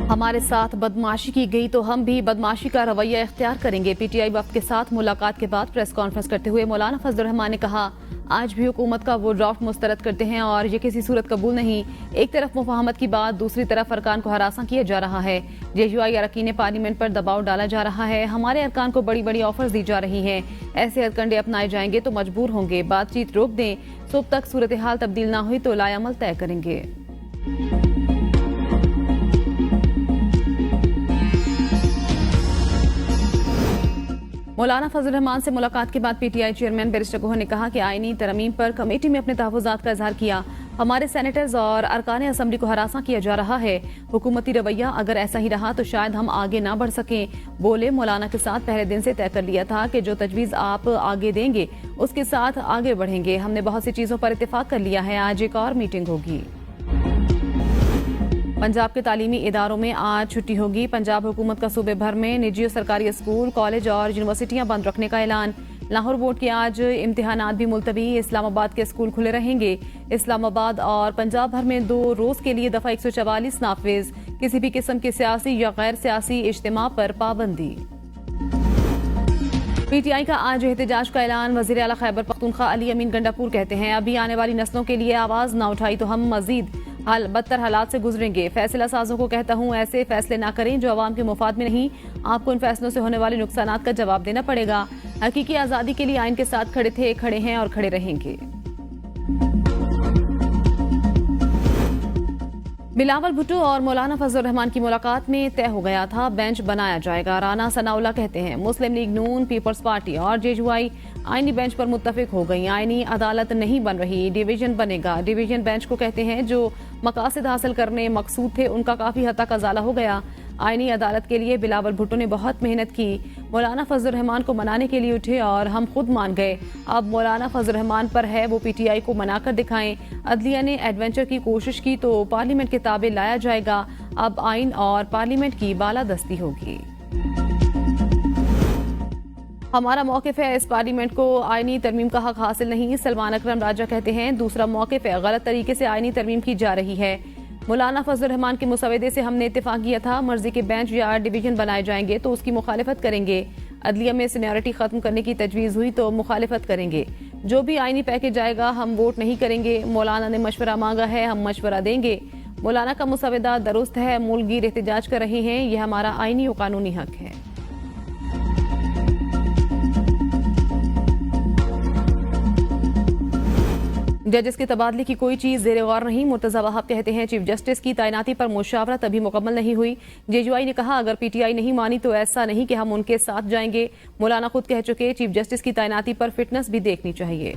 हमारे साथ बदमाशी की गई तो हम भी बदमाशी का रवैया इख्तियार करेंगे। पीटीआई वफ्द के साथ मुलाकात के बाद प्रेस कॉन्फ्रेंस करते हुए मौलाना फजल रहमान ने कहा, आज भी हुकूमत का वो ड्राफ्ट मुस्तरद करते हैं और ये किसी सूरत कबूल नहीं। एक तरफ मुफाहमत की बात, दूसरी तरफ अरकान को हरासा किया जा रहा है। जेयूआई अरकान पार्लियामेंट पर दबाव डाला जा रहा है। हमारे अरकान को बड़ी बड़ी ऑफर्स दी जा रही हैं। ऐसे हथकंडे अपनाए जाएंगे तो मजबूर होंगे। बातचीत रोक दें, सुबह तक सूरत हाल तब्दील ना हुई तो लायामल तय करेंगे। मौलाना फजल रहमान से मुलाकात के बाद पीटीआई चेयरमैन बैरिस्टर गोहर ने कहा कि आईनी तरमीम पर कमेटी में अपने तहफ़्फ़ुज़ात का इजहार किया। हमारे सेनेटर्स और अरकान असम्बली को हरासा किया जा रहा है। हुकूमती रवैया अगर ऐसा ही रहा तो शायद हम आगे ना बढ़ सकें। बोले, मौलाना के साथ पहले दिन से तय कर लिया था कि जो तजवीज़ आप आगे देंगे उसके साथ आगे बढ़ेंगे। हमने बहुत सी चीज़ों पर इत्तेफाक कर लिया है। आज एक और मीटिंग होगी। पंजाब के तालीमी इदारों में आज छुट्टी होगी। पंजाब हुकूमत का सूबे भर में निजी और सरकारी स्कूल, कॉलेज और यूनिवर्सिटियां बंद रखने का ऐलान। लाहौर बोर्ड के आज इम्तिहानात भी मुलतवी। इस्लामाबाद के स्कूल खुले रहेंगे। इस्लामाबाद और पंजाब भर में 2 रोज के लिए दफा 144 नाफिज। किसी भी किस्म के सियासी या गैर सियासी इज्तिमा पर पाबंदी। पीटीआई का आज एहतजाज का ऐलान। वजीर आला खैबर पख्तूनख्वा अली अमीन गंडापुर कहते हैं, अभी आने वाली नस्लों के लिए आवाज ना उठाई तो हम मजीद बदतर हालात से गुजरेंगे। फैसला साजों को कहता हूँ, ऐसे फैसले ना करें जो अवाम के मुफाद में नहीं। आपको इन फैसलों से होने वाले नुकसानात का जवाब देना पड़ेगा। हकीकी आज़ादी के लिए आइन के साथ खड़े थे, खड़े हैं और खड़े रहेंगे। बिलावल भुट्टो और मौलाना फजल रहमान की मुलाकात में तय हो गया था, बेंच बनाया जाएगा। राना सनाउल्लाह कहते हैं, मुस्लिम लीग नून, पीपल्स पार्टी और जेयूआई आईनी बेंच पर मुत्तफिक हो गई। आईनी अदालत नहीं बन रही, डिवीजन बनेगा। डिवीजन बेंच को कहते हैं जो मकासद हासिल करने मकसूद थे उनका काफी हद तक अजाला हो गया। आईनी अदालत के लिए बिलावल भुट्टो ने बहुत मेहनत की। मौलाना फजल रहमान को मनाने के लिए उठे और हम खुद मान गए। अब मौलाना फजल रहमान पर है वो पीटीआई को मनाकर दिखाएं। अदलिया ने एडवेंचर की कोशिश की तो पार्लियामेंट के ताबे लाया जाएगा। अब आइन और पार्लियामेंट की बालादस्ती होगी। हमारा मौक़िफ़ है, इस पार्लियामेंट को आईनी तरमीम का हक हासिल नहीं। सलमान अकरम राजा कहते हैं, दूसरा मौक़िफ़ है, गलत तरीके से आईनी तरमीम की जा रही है। मौलाना फजल रहमान के मुसवदे से हमने इत्तेफाक किया था, मर्जी के बेंच या डिवीजन बनाए जाएंगे तो उसकी मुखालिफत करेंगे। अदलिया में सीनियरिटी खत्म करने की तजवीज़ हुई तो मुखालिफत करेंगे। जो भी आईनी पैकेज आएगा हम वोट नहीं करेंगे। मौलाना ने मशवरा मांगा है, हम मशवरा देंगे। मौलाना का मुसवदा दुरुस्त है, मुल्कगीर एहतजाज कर रहे हैं, यह हमारा आईनी और कानूनी हक है। जजेस के तबादले की कोई चीज ज़ेरे गौर नहीं। मुर्तज़ा वहाब कहते हैं, चीफ जस्टिस की तैनाती पर मुशावरत अभी मुकम्मल नहीं हुई। जेयूआई ने कहा, अगर पीटीआई नहीं मानी तो ऐसा नहीं कि हम उनके साथ जाएंगे। मौलाना खुद कह चुके, चीफ जस्टिस की तैनाती पर फिटनेस भी देखनी चाहिए।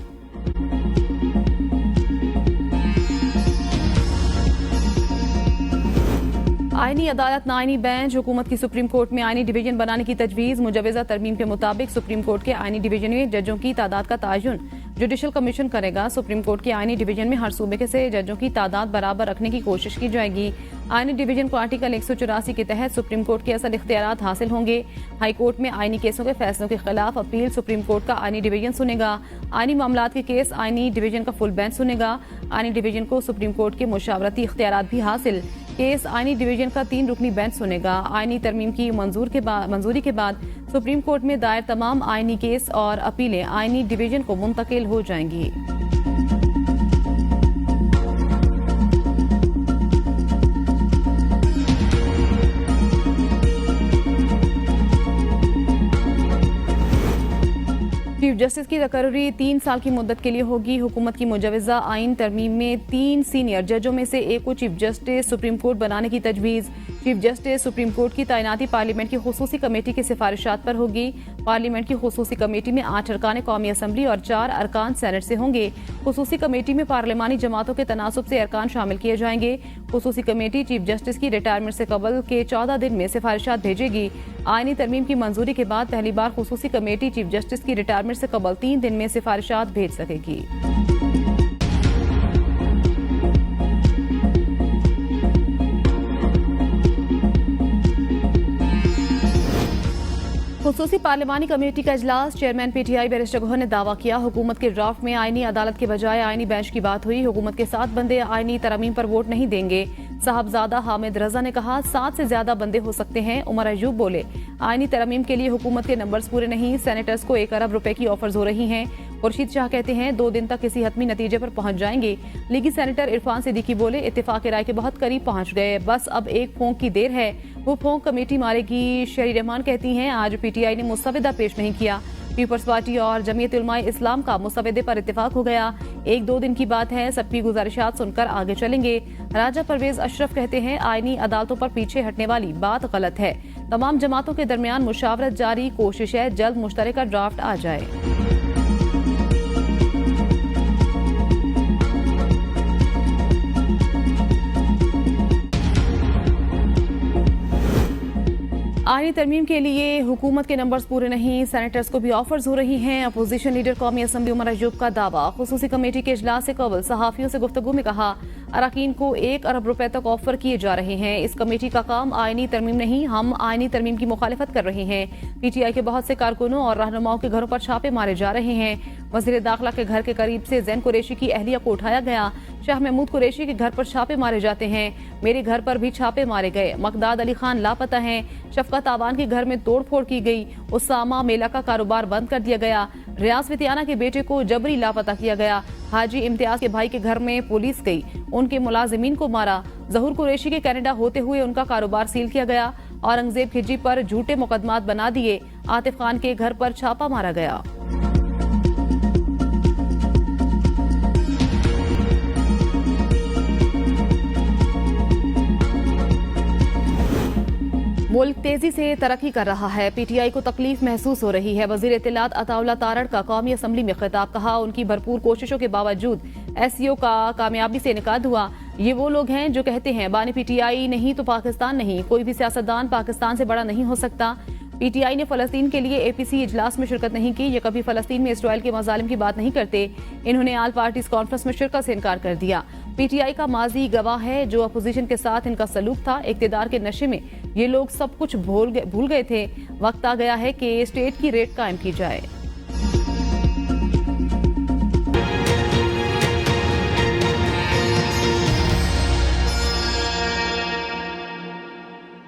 आईनी अदालत नाइनी बेंच। हुकूमत की सुप्रीम कोर्ट में आईनी डिवीजन बनाने की तजवीज़। मुजवज़ा तरमीम के मुताबिक सुप्रीम कोर्ट के आईनी डिवीजन में जजों की तादाद का तयन जुडिशल कमीशन करेगा। सुप्रीम कोर्ट के आईनी डिवीजन में हर सूबे के से जजों की तादाद बराबर रखने की कोशिश की जाएगी। आईनी डिवीजन को आर्टिकल 184 के तहत सुप्रीम कोर्ट के असल इख्तियारात हासिल होंगे। हाई कोर्ट में आईनी केसों के फैसलों के खिलाफ अपील सुप्रीम कोर्ट का आईनी डिवीजन सुनेगा। आईनी मामलात के केस आईनी डिवीजन का फुल बेंच सुनेगा। आईनी डिवीजन को सुप्रीम कोर्ट के मुशावरती इख्तियारात भी हासिल। केस आईनी डिवीजन का 3 रुकनी बेंच सुनेगा। आईनी तरमीम की मंजूरी के बाद सुप्रीम कोर्ट में दायर तमाम आईनी केस और अपीलें आईनी डिवीजन को मुंतकिल हो जाएंगी। चीफ जस्टिस की तकर्री 3 साल की मुद्दत के लिए होगी। हुकूमत की मुजवज़ा आइन तरमीम में 3 सीनियर जजों में से एक को चीफ जस्टिस सुप्रीम कोर्ट बनाने की तजवीज़। चीफ जस्टिस सुप्रीम कोर्ट की तैनाती पार्लियामेंट की खुसूसी कमेटी की सिफारिशात पर होगी। पार्लियामेंट की खुसूसी कमेटी में 8 अरकान कौमी असम्बली और 4 अरकान सेनेट से होंगे। खुसूसी कमेटी में पार्लिमानी जमातों के तनासुब से अरकान शामिल किए जाएंगे। खुसूसी कमेटी चीफ जस्टिस की रिटायरमेंट से कबल के 14 दिन में सिफारिशात भेजेगी। आईनी तरमीम की मंजूरी के बाद पहली बार खुसूसी कमेटी चीफ जस्टिस की रिटायरमेंट से कबल 3 दिन में सिफारिशात भेज सकेगी। खुसूसी पार्लिमानी कमेटी का इजलास। चेयरमैन पीटीआई बैरिस्टर गोहर ने दावा किया, हुकूमत के ड्राफ्ट में आईनी अदालत के बजाय आईनी बेंच की बात हुई। हुकूमत के 7 बंदे आईनी तरमीम पर वोट नहीं देंगे। साहबजादा हामिद रजा ने कहा 7 से ज्यादा बंदे हो सकते हैं। उमर अयूब बोले, आईनी तरमीम के लिए हुकूमत के नंबर्स पूरे नहीं। सेनेटर्स को 1 अरब रुपए की ऑफर्स हो रही हैं। खुर्शीद शाह कहते हैं 2 दिन तक किसी हतमी नतीजे पर पहुंच जाएंगे। लीगी सेनेटर इरफान सिद्दीकी बोले, इत्तेफाक राय के बहुत करीब पहुंच गए, बस अब एक फोंक की देर है, वो फोंक कमेटी मारेगी। शरी रहमान कहती हैं आज पीटीआई ने मुस्तविदा पेश नहीं किया। पीपल्स पार्टी और जमीयत उलमाए इस्लाम का मुस्तविदे पर इत्तेफाक हो गया। 1-2 दिन की बात है, सबकी गुजारिशात सुनकर आगे चलेंगे। राजा परवेज अशरफ कहते हैं आईनी अदालतों पर पीछे हटने वाली बात गलत है। तमाम जमातों के दरमियान मुशावरत जारी, कोशिश है जल्द मुश्तरका ड्राफ्ट आ जाए। आईनी तरमीम के लिए हुकूमत के नंबर्स पूरे नहीं, सेनेटर्स को भी ऑफर्स हो रही हैं। अपोजिशन लीडर कौमी असम्बली उमर अयूब का दावा। खुसूसी कमेटी के इजलास से कबल सहाफियों से गुफ्तगू में कहा, अरकान को 1 अरब रुपए तक ऑफर किए जा रहे हैं। इस कमेटी का काम आईनी तरमीम नहीं, हम आईनी तरमीम की मुखालिफत कर रहे हैं। पीटीआई के बहुत से कारकुनों और रहनुमाओं के घरों पर छापे मारे जा रहे हैं। वज़ीर दाखिला के घर के करीब से जैन कुरैशी की अहलिया को उठाया गया। शाह महमूद कुरैशी के घर पर छापे मारे जाते हैं। मेरे घर पर भी छापे मारे गए। मकदाद अली खान लापता हैं। शफकत आवान के घर में तोड़फोड़ की गई। उसामा मेला का कारोबार बंद कर दिया गया। रियाज फितियाना के बेटे को जबरी लापता किया गया। हाजी इम्तियाज के भाई के घर में पुलिस गई, उनके मुलाजिमीन को मारा। जहूर कुरैशी के कनाडा होते हुए उनका कारोबार सील किया गया। औरंगजेब खिजी पर झूठे मुकदमात बना दिए। आतिफ खान के घर पर छापा मारा गया। मुल्क तेजी से तरक्की कर रहा है, पीटीआई को तकलीफ महसूस हो रही है। वजीर इत्तलात अताउल्लाह तारड़ का कौमी असम्बली में खिताब। कहा, उनकी भरपूर कोशिशों के बावजूद एसईओ का कामयाबी से इनकाद हुआ। ये वो लोग हैं जो कहते हैं बानी पीटीआई नहीं तो पाकिस्तान नहीं, कोई भी सियासतदान पाकिस्तान से बड़ा नहीं हो सकता। पीटीआई ने फलस्तीन के लिए एपीसी इजलास में शिरकत नहीं की। ये कभी फलस्तीन में इसराइल के मजालिम की बात नहीं करते। इन्होंने आल पार्टीज कॉन्फ्रेंस में शिरकत से इनकार कर दिया। पीटीआई का माजी गवाह है, जो अपोजिशन के साथ इनका सलूक था। इक्तिदार के नशे में ये लोग सब कुछ भूल गए थे। वक्त आ गया है कि स्टेट की रेट कायम की जाए।